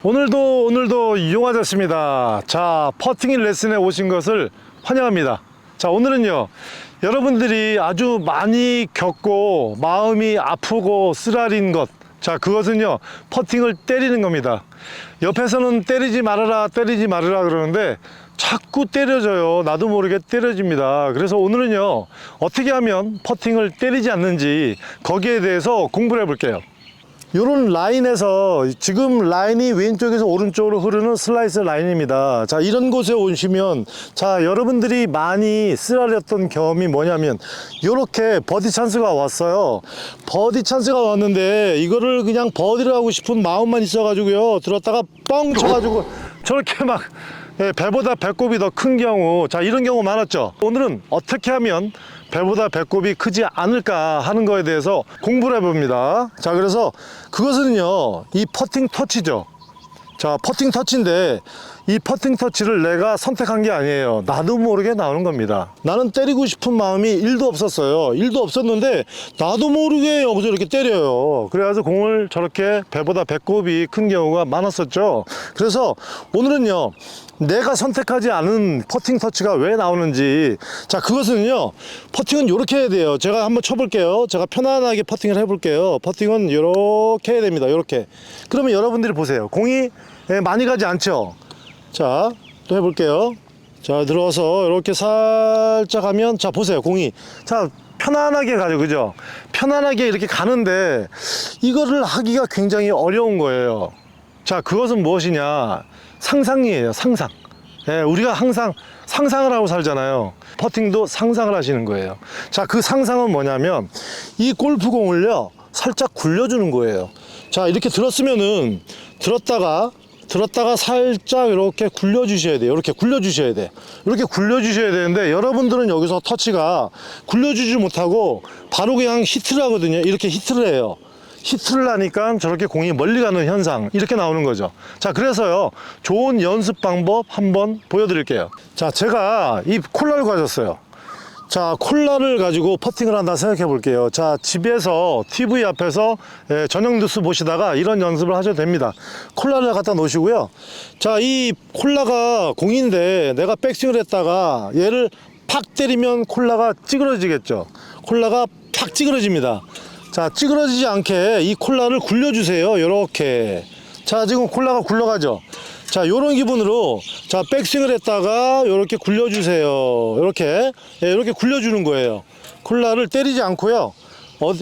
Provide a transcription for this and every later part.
오늘도 이용하셨습니다. 자, 퍼팅 레슨에 오신 것을 환영합니다. 자, 오늘은요, 여러분들이 아주 많이 겪고 마음이 아프고 쓰라린 것, 자, 그것은요, 퍼팅을 때리는 겁니다. 옆에서는 때리지 말아라 그러는데 자꾸 때려져요. 나도 모르게 때려집니다. 그래서 오늘은요, 어떻게 하면 퍼팅을 때리지 않는지 거기에 대해서 공부를 해볼게요. 요런 라인에서 지금 라인이 왼쪽에서 오른쪽으로 흐르는 슬라이스 라인입니다. 자, 이런 곳에 오시면, 자, 여러분들이 많이 쓰라렸던 경험이 뭐냐면 요렇게 버디 찬스가 왔어요. 버디 찬스가 왔는데 이거를 그냥 버디를 하고 싶은 마음만 있어 가지고요, 들었다가 뻥 쳐가지고 저렇게 막, 예, 배보다 배꼽이 더 큰 경우, 자, 이런 경우 많았죠. 오늘은 어떻게 하면 배보다 배꼽이 크지 않을까 하는 거에 대해서 공부를 해봅니다. 자, 그래서 그것은요, 이 퍼팅 터치죠. 자, 퍼팅 터치인데 이 퍼팅 터치를 내가 선택한 게 아니에요. 나도 모르게 나오는 겁니다. 나는 때리고 싶은 마음이 1도 없었어요. 1도 없었는데 나도 모르게 여기서 이렇게 때려요. 그래가지고 공을 저렇게 배보다 배꼽이 큰 경우가 많았었죠. 그래서 오늘은요, 내가 선택하지 않은 퍼팅 터치가 왜 나오는지, 자, 그것은요, 퍼팅은 이렇게 해야 돼요. 제가 한번 쳐볼게요. 제가 편안하게 퍼팅을 해볼게요. 퍼팅은 이렇게 해야 됩니다. 이렇게. 그러면 여러분들이 보세요. 공이 많이 가지 않죠. 자, 또 해볼게요. 자, 들어와서 이렇게 살짝 하면, 자, 보세요. 공이, 자, 편안하게 가죠. 그죠? 편안하게 이렇게 가는데 이거를 하기가 굉장히 어려운 거예요. 자, 그것은 무엇이냐? 상상이에요. 상상. 예, 우리가 항상 상상을 하고 살잖아요. 퍼팅도 상상을 하시는 거예요. 자, 그 상상은 뭐냐면 이 골프공을요, 살짝 굴려주는 거예요. 자, 이렇게 들었으면은 들었다가 살짝 이렇게 굴려주셔야 돼요. 이렇게 굴려주셔야 돼. 이렇게 굴려주셔야 되는데 여러분들은 여기서 터치가 굴려주지 못하고 바로 그냥 히트를 하거든요. 이렇게 히트를 해요. 히트를 하니까 저렇게 공이 멀리 가는 현상, 이렇게 나오는 거죠. 자, 그래서요, 좋은 연습 방법 한번 보여드릴게요. 자, 제가 이 콜라를 가졌어요. 자, 콜라를 가지고 퍼팅을 한다 생각해 볼게요. 자, 집에서 TV 앞에서 저녁 뉴스 보시다가 이런 연습을 하셔도 됩니다. 콜라를 갖다 놓으시고요. 자, 이 콜라가 공인데 내가 백스윙을 했다가 얘를 팍 때리면 콜라가 찌그러지겠죠. 콜라가 팍 찌그러집니다. 자, 찌그러지지 않게 이 콜라를 굴려주세요. 요렇게. 자, 지금 콜라가 굴러가죠. 자, 요런 기분으로, 자, 백스윙을 했다가 요렇게 굴려주세요. 요렇게, 예, 요렇게 굴려주는 거예요. 콜라를 때리지 않고요,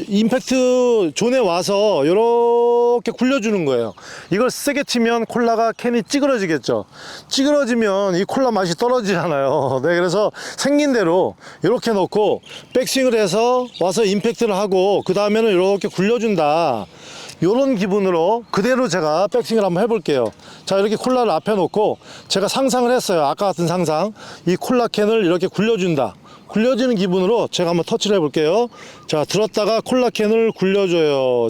임팩트 존에 와서 요렇게 굴려주는 거예요. 이걸 세게 치면 콜라가 캔이 찌그러지겠죠. 찌그러지면 이 콜라 맛이 떨어지잖아요. 네, 그래서 생긴 대로 이렇게 놓고 백스윙을 해서 와서 임팩트를 하고 그 다음에는 이렇게 굴려준다. 요런 기분으로 그대로 제가 백스윙을 한번 해볼게요. 자, 이렇게 콜라를 앞에 놓고 제가 상상을 했어요. 아까 같은 상상. 이 콜라 캔을 이렇게 굴려준다. 굴려지는 기분으로 제가 한번 터치를 해볼게요. 자, 들었다가 콜라 캔을 굴려줘요.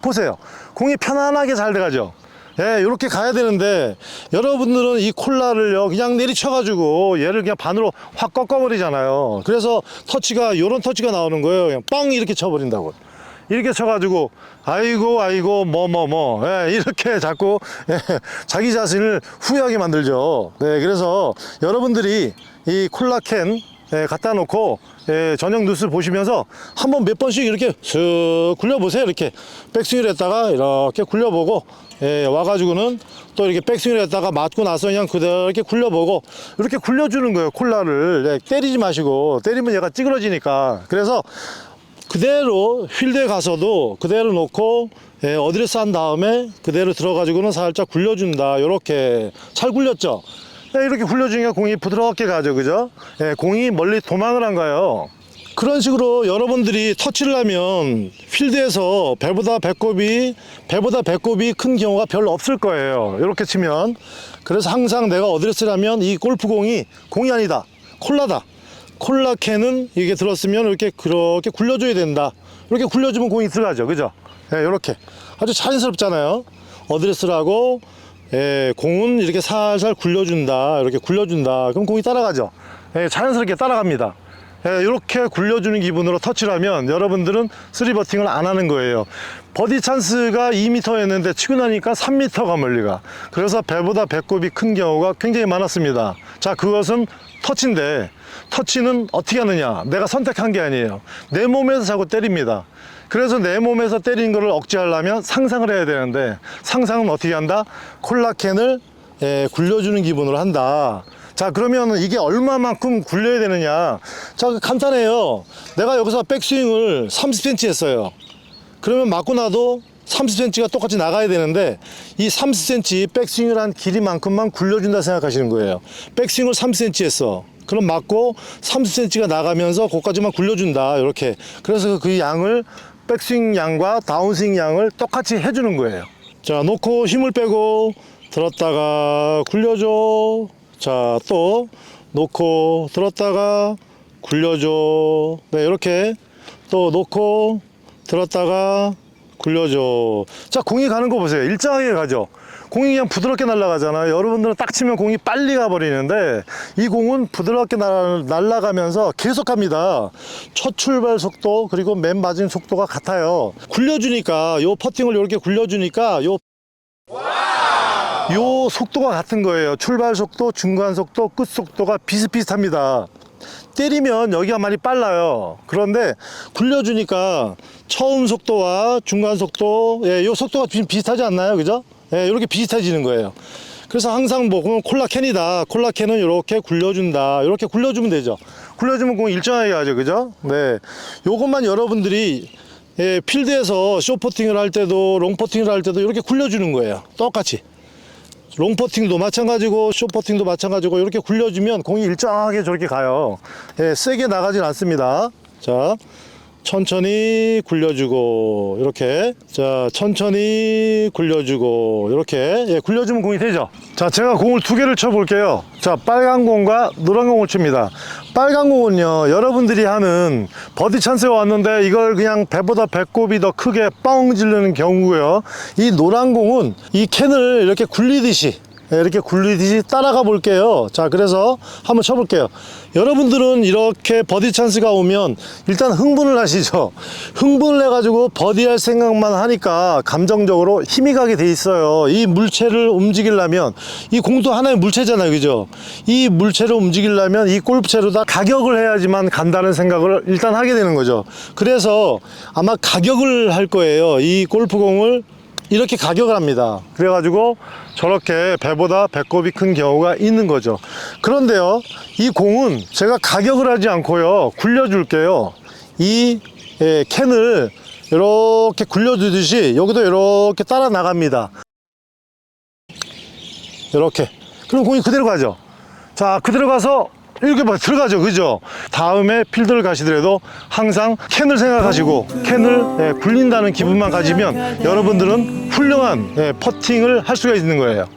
보세요. 공이 편안하게 잘 돼가죠. 예, 이렇게 가야 되는데 여러분들은 이 콜라를요, 그냥 내리쳐가지고 얘를 그냥 반으로 확 꺾어버리잖아요. 그래서 터치가, 요런 터치가 나오는 거예요. 그냥 뻥 이렇게 쳐버린다고. 이렇게 쳐가지고 아이고 예, 이렇게 자꾸, 예, 자기 자신을 후회하게 만들죠. 네, 그래서 여러분들이 이 콜라캔, 예, 갖다 놓고, 예, 저녁 뉴스 보시면서 한번 몇 번씩 이렇게 슥 굴려보세요. 이렇게 백스윙을 했다가 이렇게 굴려보고, 예, 와가지고는 또 이렇게 백스윙을 했다가 맞고 나서 그냥 그대로 이렇게 굴려보고, 이렇게 굴려주는 거예요. 콜라를. 예, 때리지 마시고, 때리면 얘가 찌그러지니까. 그래서 그대로 필드에 가서도 그대로 놓고, 예, 어드레스 한 다음에 그대로 들어가지고는 살짝 굴려준다. 요렇게 잘 굴렸죠. 예, 이렇게 굴려주니까 공이 부드럽게 가죠. 그죠? 예, 공이 멀리 도망을 안 가요. 그런 식으로 여러분들이 터치를 하면 필드에서 배보다 배꼽이 큰 경우가 별로 없을 거예요. 이렇게 치면. 그래서 항상 내가 어드레스를 하면 이 골프공이 공이 아니다, 콜라다. 콜라 캔은 이게 들었으면 이렇게 그렇게 굴려줘야 된다. 이렇게 굴려주면 공이 들어가죠. 그죠? 예, 이렇게 아주 자연스럽잖아요. 어드레스를 하고, 예, 공은 이렇게 살살 굴려준다. 이렇게 굴려준다. 그럼 공이 따라가죠. 예, 자연스럽게 따라갑니다. 이렇게 굴려주는 기분으로 터치를 하면 여러분들은 3버팅을 안 하는 거예요. 버디 찬스가 2m였는데 치고 나니까 3m가 멀리 가. 그래서 배보다 배꼽이 큰 경우가 굉장히 많았습니다. 자, 그것은 터치인데, 터치는 어떻게 하느냐? 내가 선택한 게 아니에요. 내 몸에서 자꾸 때립니다. 그래서 내 몸에서 때리는 거를 억제하려면 상상을 해야 되는데, 상상은 어떻게 한다? 콜라캔을 굴려주는 기분으로 한다. 자, 그러면 이게 얼마만큼 굴려야 되느냐? 자, 간단해요. 내가 여기서 백스윙을 30cm 했어요. 그러면 맞고 나도 30cm가 똑같이 나가야 되는데, 이 30cm 백스윙을 한 길이만큼만 굴려준다 생각하시는 거예요. 백스윙을 30cm 했어. 그럼 맞고 30cm가 나가면서 거기까지만 굴려준다. 이렇게. 그래서 그 양을, 백스윙 양과 다운스윙 양을 똑같이 해주는 거예요. 자, 놓고 힘을 빼고 들었다가 굴려줘. 자, 또 놓고 들었다가 굴려줘. 네, 이렇게 또 놓고 들었다가 굴려줘. 자, 공이 가는 거 보세요. 일정하게 가죠. 공이 그냥 부드럽게 날아가잖아요. 여러분들은 딱 치면 공이 빨리 가버리는데, 이 공은 부드럽게 날아가면서 계속 갑니다. 첫 출발 속도 그리고 맨 마지막 속도가 같아요. 굴려주니까, 요 퍼팅을 이렇게 굴려주니까 요 속도가 같은 거예요. 출발 속도, 중간 속도, 끝 속도가 비슷비슷합니다. 때리면 여기가 많이 빨라요. 그런데 굴려주니까 처음 속도와 중간 속도, 요 속도가 비슷하지 않나요? 그죠? 이렇게 비슷해지는 거예요. 그래서 항상 뭐 콜라캔이다. 콜라캔은 이렇게 굴려준다. 이렇게 굴려주면 되죠. 굴려주면 공 일정하게 가죠. 그죠? 네. 요것만 여러분들이 필드에서 숏퍼팅을 할 때도 롱퍼팅을 할 때도 이렇게 굴려주는 거예요. 똑같이. 롱퍼팅도 마찬가지고 숏퍼팅도 마찬가지고 이렇게 굴려주면 공이 일정하게 저렇게 가요. 세게 나가진 않습니다. 자, 천천히 굴려주고 이렇게, 자, 천천히 굴려주고 이렇게, 굴려주면 공이 되죠. 자, 제가 공을 두 개를 쳐 볼게요. 자, 빨간 공과 노란 공을 칩니다. 빨간 공은요, 여러분들이 하는 버디 찬스가 왔는데 이걸 그냥 배보다 배꼽이 더 크게 뻥 지르는 경우고요. 이 노란 공은 이 캔을 이렇게 굴리듯이, 이렇게 굴리듯이 따라가 볼게요. 자, 그래서 한번 쳐볼게요. 여러분들은 이렇게 버디 찬스가 오면 일단 흥분을 하시죠. 흥분을 해가지고 버디할 생각만 하니까 감정적으로 힘이 가게 돼 있어요. 이 물체를 움직이려면, 이 공도 하나의 물체잖아요. 그죠? 이 물체를 움직이려면 이 골프채로 다 가격을 해야지만 간다는 생각을 일단 하게 되는 거죠. 그래서 아마 가격을 할 거예요. 이 골프공을 이렇게 가격을 합니다. 그래가지고 저렇게 배보다 배꼽이 큰 경우가 있는 거죠. 그런데요, 이 공은 제가 가격을 하지 않고요, 굴려줄게요. 이 캔을 이렇게 굴려주듯이 여기도 이렇게 따라 나갑니다. 이렇게. 그럼 공이 그대로 가죠. 자, 그대로 가서 이렇게 막 들어가죠. 그죠? 다음에 필드를 가시더라도 항상 캔을 생각하시고 캔을 굴린다는 기분만 가지면 여러분들은 훌륭한 퍼팅을 할 수가 있는 거예요.